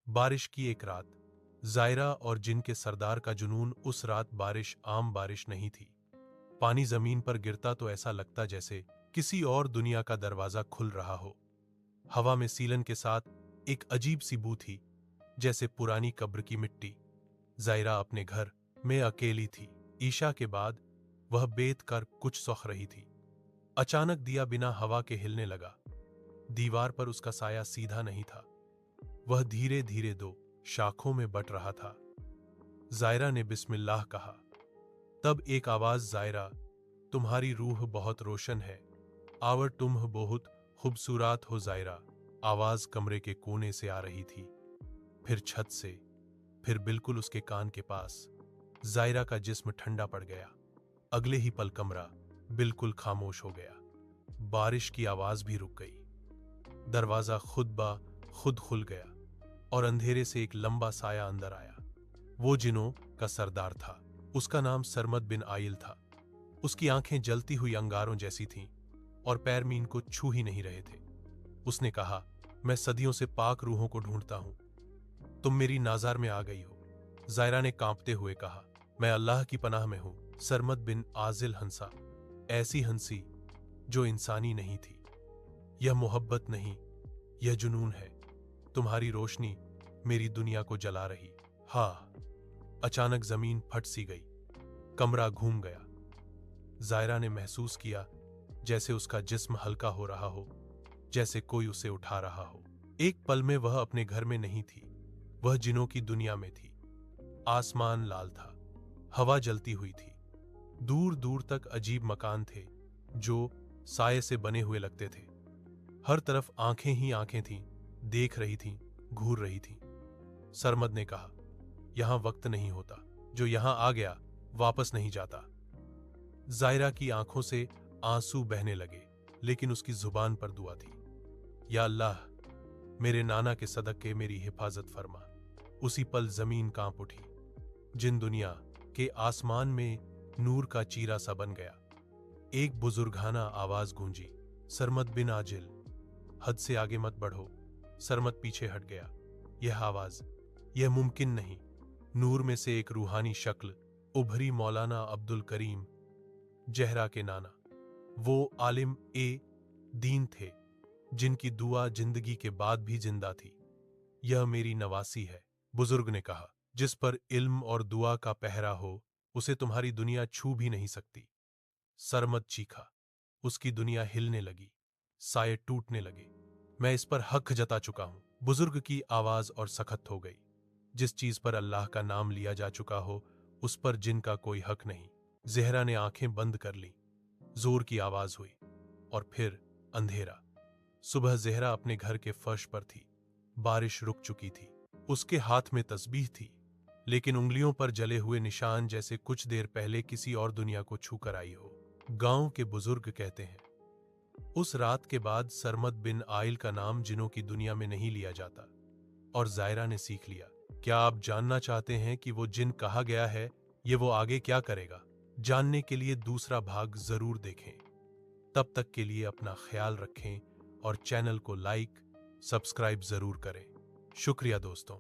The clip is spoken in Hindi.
बारिश की एक रात। जायरा और जिन के सरदार का जुनून। उस रात बारिश आम बारिश नहीं थी। पानी जमीन पर गिरता तो ऐसा लगता जैसे किसी और दुनिया का दरवाजा खुल रहा हो। हवा में सीलन के साथ एक अजीब सी बू थी, जैसे पुरानी कब्र की मिट्टी। जायरा अपने घर में अकेली थी। ईशा के बाद वह बेत कर कुछ सौख रही थी। अचानक दिया बिना हवा के हिलने लगा। दीवार पर उसका साया सीधा नहीं था, वह धीरे धीरे दो शाखों में बट रहा था। जायरा ने बिस्मिल्लाह कहा। तब एक आवाज, जायरा, तुम्हारी रूह बहुत रोशन है, आवर तुम बहुत खूबसूरत हो जायरा। आवाज कमरे के कोने से आ रही थी, फिर छत से, फिर बिल्कुल उसके कान के पास। जायरा का जिस्म ठंडा पड़ गया। अगले ही पल कमरा बिल्कुल खामोश हो गया। बारिश की आवाज भी रुक गई। दरवाजा खुद ब खुद खुल गया और अंधेरे से एक लंबा साया अंदर आया। वो जिनों का सरदार था। उसका नाम सरमद बिन आइल था। उसकी आंखें जलती हुई अंगारों जैसी थीं और पैर मीन को छू ही नहीं रहे थे। उसने कहा, मैं सदियों से पाक रूहों को ढूंढता हूं, तुम मेरी नाजार में आ गई हो। जायरा ने कांपते हुए कहा, मैं अल्लाह की पनाह में हूं। सरमद बिन आजिल हंसा, ऐसी हंसी जो इंसानी नहीं थी। यह मोहब्बत नहीं, यह जुनून है। तुम्हारी रोशनी मेरी दुनिया को जला रही। हाँ। अचानक जमीन फट सी गई, कमरा घूम गया। जायरा ने महसूस किया जैसे उसका जिस्म हल्का हो रहा हो, जैसे कोई उसे उठा रहा हो। एक पल में वह अपने घर में नहीं थी, वह जिनों की दुनिया में थी। आसमान लाल था, हवा जलती हुई थी। दूर दूर तक अजीब मकान थे जो साये से बने हुए लगते थे। हर तरफ आंखें ही आंखें थीं, देख रही थीं, घूर रही थीं। सरमद ने कहा, यहां वक्त नहीं होता, जो यहां आ गया वापस नहीं जाता। जायरा की आंखों से आंसू बहने लगे, लेकिन उसकी जुबान पर दुआ थी। या अल्लाह, मेरे नाना के सदक़े मेरी हिफाजत फरमा। उसी पल जमीन कांप उठी। जिन दुनिया के आसमान में नूर का चीरा सा बन गया। एक बुजुर्गाना आवाज गूंजी, सरमद बिन आजिल, हद से आगे मत बढ़ो। सरमद पीछे हट गया। यह आवाज, यह मुमकिन नहीं। नूर में से एक रूहानी शक्ल उभरी, मौलाना अब्दुल करीम जहरा के नाना। वो आलिम ए दीन थे, जिनकी दुआ जिंदगी के बाद भी जिंदा थी। यह मेरी नवासी है, बुजुर्ग ने कहा। जिस पर इल्म और दुआ का पहरा हो, उसे तुम्हारी दुनिया छू भी नहीं सकती। सरमद चीखा। उसकी दुनिया हिलने लगी, साये टूटने लगे। मैं इस पर हक जता चुका हूं। बुजुर्ग की आवाज और सख्त हो गई। जिस चीज पर अल्लाह का नाम लिया जा चुका हो, उस पर जिनका कोई हक नहीं। जहरा ने आंखें बंद कर ली। जोर की आवाज हुई और फिर अंधेरा। सुबह जहरा अपने घर के फर्श पर थी। बारिश रुक चुकी थी। उसके हाथ में तस्बीह थी, लेकिन उंगलियों पर जले हुए निशान, जैसे कुछ देर पहले किसी और दुनिया को छू कर आई हो। गांव के बुजुर्ग कहते हैं, उस रात के बाद सरमद बिन आइल का नाम जिनों की दुनिया में नहीं लिया जाता। और जायरा ने सीख लिया। क्या आप जानना चाहते हैं कि वो जिन कहा गया है, ये वो आगे क्या करेगा? जानने के लिए दूसरा भाग जरूर देखें। तब तक के लिए अपना ख्याल रखें और चैनल को लाइक, सब्सक्राइब जरूर करें। शुक्रिया दोस्तों।